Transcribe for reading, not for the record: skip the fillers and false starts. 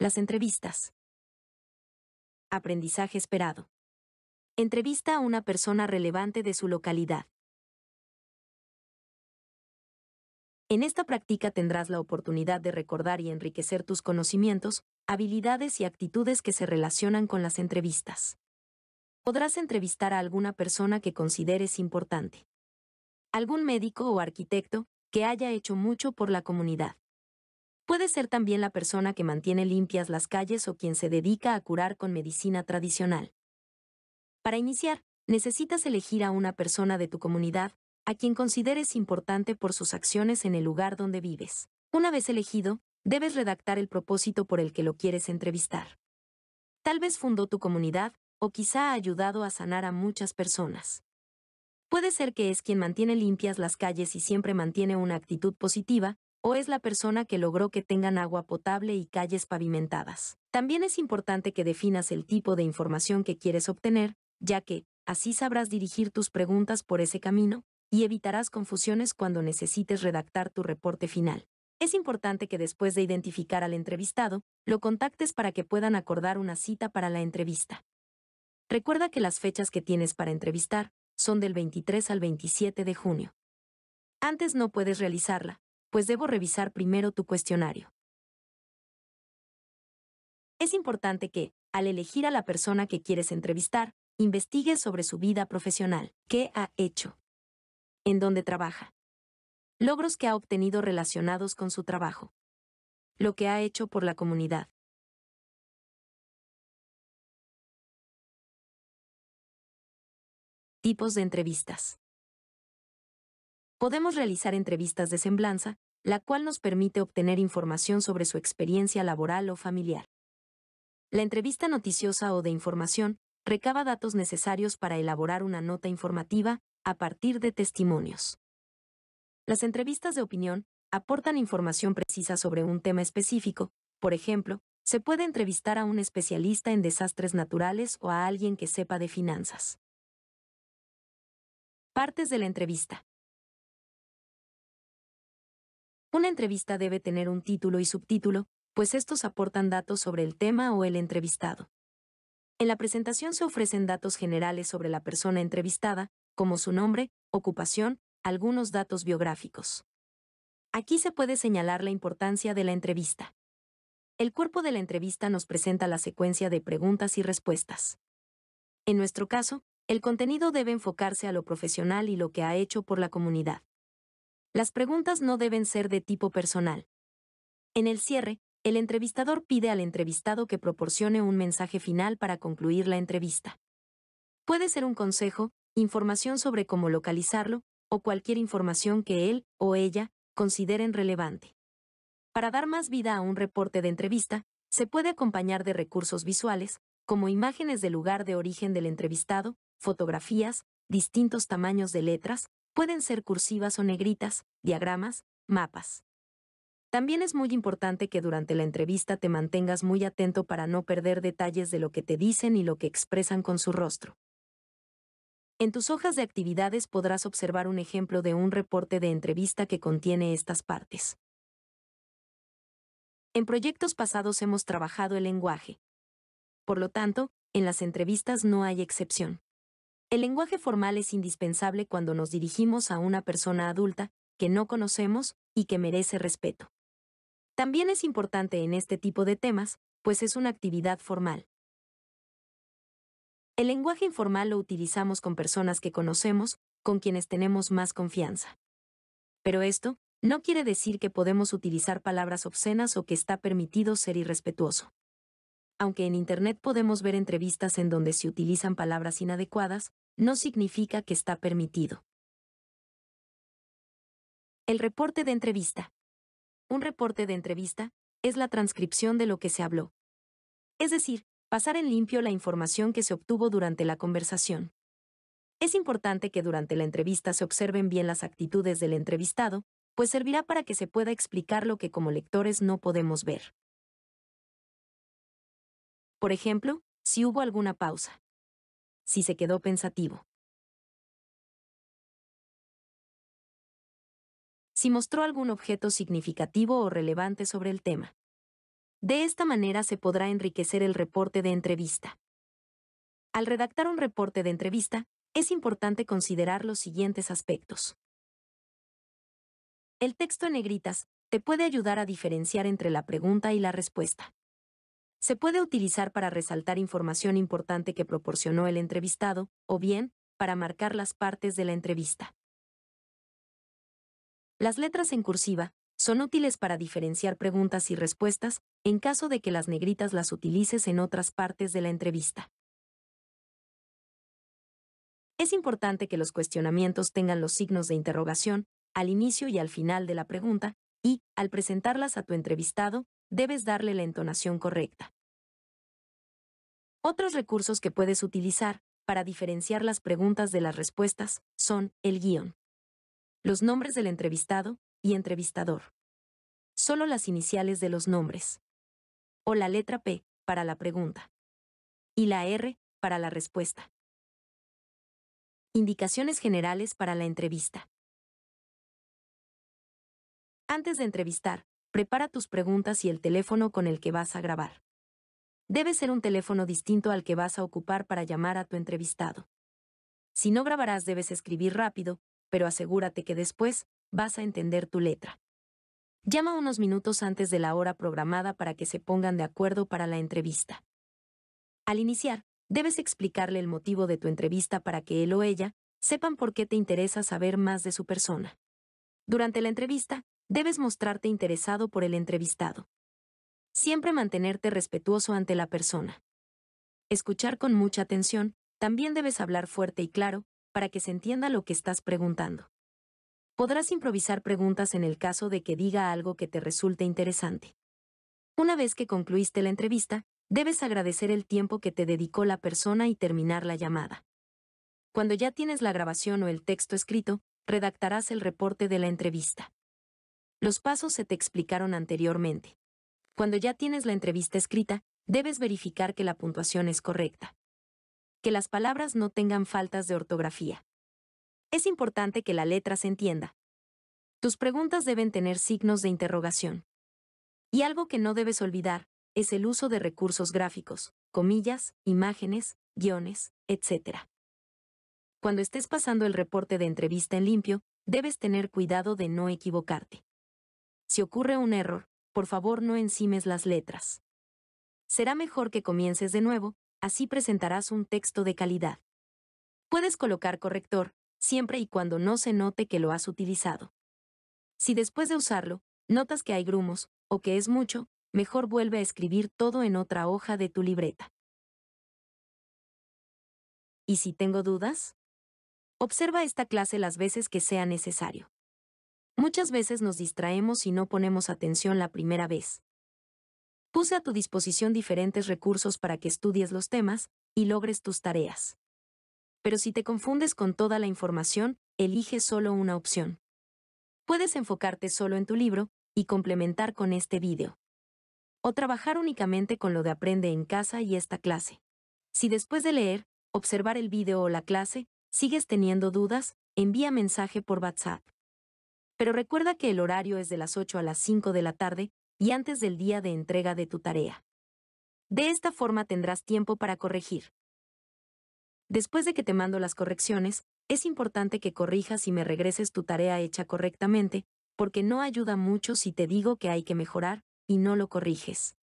Las entrevistas. Aprendizaje esperado. Entrevista a una persona relevante de su localidad. En esta práctica tendrás la oportunidad de recordar y enriquecer tus conocimientos, habilidades y actitudes que se relacionan con las entrevistas. Podrás entrevistar a alguna persona que consideres importante. Algún médico o arquitecto que haya hecho mucho por la comunidad. Puede ser también la persona que mantiene limpias las calles o quien se dedica a curar con medicina tradicional. Para iniciar, necesitas elegir a una persona de tu comunidad, a quien consideres importante por sus acciones en el lugar donde vives. Una vez elegido, debes redactar el propósito por el que lo quieres entrevistar. Tal vez fundó tu comunidad, o quizá ha ayudado a sanar a muchas personas. Puede ser que es quien mantiene limpias las calles y siempre mantiene una actitud positiva, o es la persona que logró que tengan agua potable y calles pavimentadas. También es importante que definas el tipo de información que quieres obtener, ya que, así sabrás dirigir tus preguntas por ese camino, y evitarás confusiones cuando necesites redactar tu reporte final. Es importante que después de identificar al entrevistado, lo contactes para que puedan acordar una cita para la entrevista. Recuerda que las fechas que tienes para entrevistar son del 23 al 27 de junio. Antes no puedes realizarla, pues debo revisar primero tu cuestionario. Es importante que, al elegir a la persona que quieres entrevistar, investigues sobre su vida profesional, qué ha hecho, en dónde trabaja, logros que ha obtenido relacionados con su trabajo, lo que ha hecho por la comunidad. Tipos de entrevistas. Podemos realizar entrevistas de semblanza, la cual nos permite obtener información sobre su experiencia laboral o familiar. La entrevista noticiosa o de información recaba datos necesarios para elaborar una nota informativa a partir de testimonios. Las entrevistas de opinión aportan información precisa sobre un tema específico. Por ejemplo, se puede entrevistar a un especialista en desastres naturales o a alguien que sepa de finanzas. Partes de la entrevista. Una entrevista debe tener un título y subtítulo, pues estos aportan datos sobre el tema o el entrevistado. En la presentación se ofrecen datos generales sobre la persona entrevistada, como su nombre, ocupación, algunos datos biográficos. Aquí se puede señalar la importancia de la entrevista. El cuerpo de la entrevista nos presenta la secuencia de preguntas y respuestas. En nuestro caso, el contenido debe enfocarse a lo profesional y lo que ha hecho por la comunidad. Las preguntas no deben ser de tipo personal. En el cierre, el entrevistador pide al entrevistado que proporcione un mensaje final para concluir la entrevista. Puede ser un consejo, información sobre cómo localizarlo, o cualquier información que él o ella consideren relevante. Para dar más vida a un reporte de entrevista, se puede acompañar de recursos visuales, como imágenes del lugar de origen del entrevistado, fotografías, distintos tamaños de letras, pueden ser cursivas o negritas, diagramas, mapas. También es muy importante que durante la entrevista te mantengas muy atento para no perder detalles de lo que te dicen y lo que expresan con su rostro. En tus hojas de actividades podrás observar un ejemplo de un reporte de entrevista que contiene estas partes. En proyectos pasados hemos trabajado el lenguaje. Por lo tanto, en las entrevistas no hay excepción. El lenguaje formal es indispensable cuando nos dirigimos a una persona adulta, que no conocemos y que merece respeto. También es importante en este tipo de temas, pues es una actividad formal. El lenguaje informal lo utilizamos con personas que conocemos, con quienes tenemos más confianza. Pero esto no quiere decir que podemos utilizar palabras obscenas o que está permitido ser irrespetuoso. Aunque en Internet podemos ver entrevistas en donde se utilizan palabras inadecuadas, no significa que está permitido. El reporte de entrevista. Un reporte de entrevista es la transcripción de lo que se habló. Es decir, pasar en limpio la información que se obtuvo durante la conversación. Es importante que durante la entrevista se observen bien las actitudes del entrevistado, pues servirá para que se pueda explicar lo que como lectores no podemos ver. Por ejemplo, si hubo alguna pausa. Si se quedó pensativo. Si mostró algún objeto significativo o relevante sobre el tema. De esta manera se podrá enriquecer el reporte de entrevista. Al redactar un reporte de entrevista, es importante considerar los siguientes aspectos. El texto en negritas te puede ayudar a diferenciar entre la pregunta y la respuesta. Se puede utilizar para resaltar información importante que proporcionó el entrevistado, o bien, para marcar las partes de la entrevista. Las letras en cursiva son útiles para diferenciar preguntas y respuestas en caso de que las negritas las utilices en otras partes de la entrevista. Es importante que los cuestionamientos tengan los signos de interrogación al inicio y al final de la pregunta, y, al presentarlas a tu entrevistado, debes darle la entonación correcta. Otros recursos que puedes utilizar para diferenciar las preguntas de las respuestas son el guión, los nombres del entrevistado y entrevistador, solo las iniciales de los nombres, o la letra P para la pregunta y la R para la respuesta. Indicaciones generales para la entrevista. Antes de entrevistar, prepara tus preguntas y el teléfono con el que vas a grabar. Debe ser un teléfono distinto al que vas a ocupar para llamar a tu entrevistado. Si no grabarás, debes escribir rápido, pero asegúrate que después vas a entender tu letra. Llama unos minutos antes de la hora programada para que se pongan de acuerdo para la entrevista. Al iniciar, debes explicarle el motivo de tu entrevista para que él o ella sepan por qué te interesa saber más de su persona. Durante la entrevista, debes mostrarte interesado por el entrevistado. Siempre mantenerte respetuoso ante la persona. Escuchar con mucha atención, también debes hablar fuerte y claro, para que se entienda lo que estás preguntando. Podrás improvisar preguntas en el caso de que diga algo que te resulte interesante. Una vez que concluiste la entrevista, debes agradecer el tiempo que te dedicó la persona y terminar la llamada. Cuando ya tienes la grabación o el texto escrito, redactarás el reporte de la entrevista. Los pasos se te explicaron anteriormente. Cuando ya tienes la entrevista escrita, debes verificar que la puntuación es correcta. Que las palabras no tengan faltas de ortografía. Es importante que la letra se entienda. Tus preguntas deben tener signos de interrogación. Y algo que no debes olvidar es el uso de recursos gráficos, comillas, imágenes, guiones, etc. Cuando estés pasando el reporte de entrevista en limpio, debes tener cuidado de no equivocarte. Si ocurre un error, por favor no encimes las letras. Será mejor que comiences de nuevo, así presentarás un texto de calidad. Puedes colocar corrector, siempre y cuando no se note que lo has utilizado. Si después de usarlo, notas que hay grumos, o que es mucho, mejor vuelve a escribir todo en otra hoja de tu libreta. ¿Y si tengo dudas? Observa esta clase las veces que sea necesario. Muchas veces nos distraemos y no ponemos atención la primera vez. Puse a tu disposición diferentes recursos para que estudies los temas y logres tus tareas. Pero si te confundes con toda la información, elige solo una opción. Puedes enfocarte solo en tu libro y complementar con este vídeo. O trabajar únicamente con lo de Aprende en Casa y esta clase. Si después de leer, observar el vídeo o la clase, sigues teniendo dudas, envía mensaje por WhatsApp. Pero recuerda que el horario es de las 8 a las 5 de la tarde y antes del día de entrega de tu tarea. De esta forma tendrás tiempo para corregir. Después de que te mando las correcciones, es importante que corrijas y me regreses tu tarea hecha correctamente, porque no ayuda mucho si te digo que hay que mejorar y no lo corriges.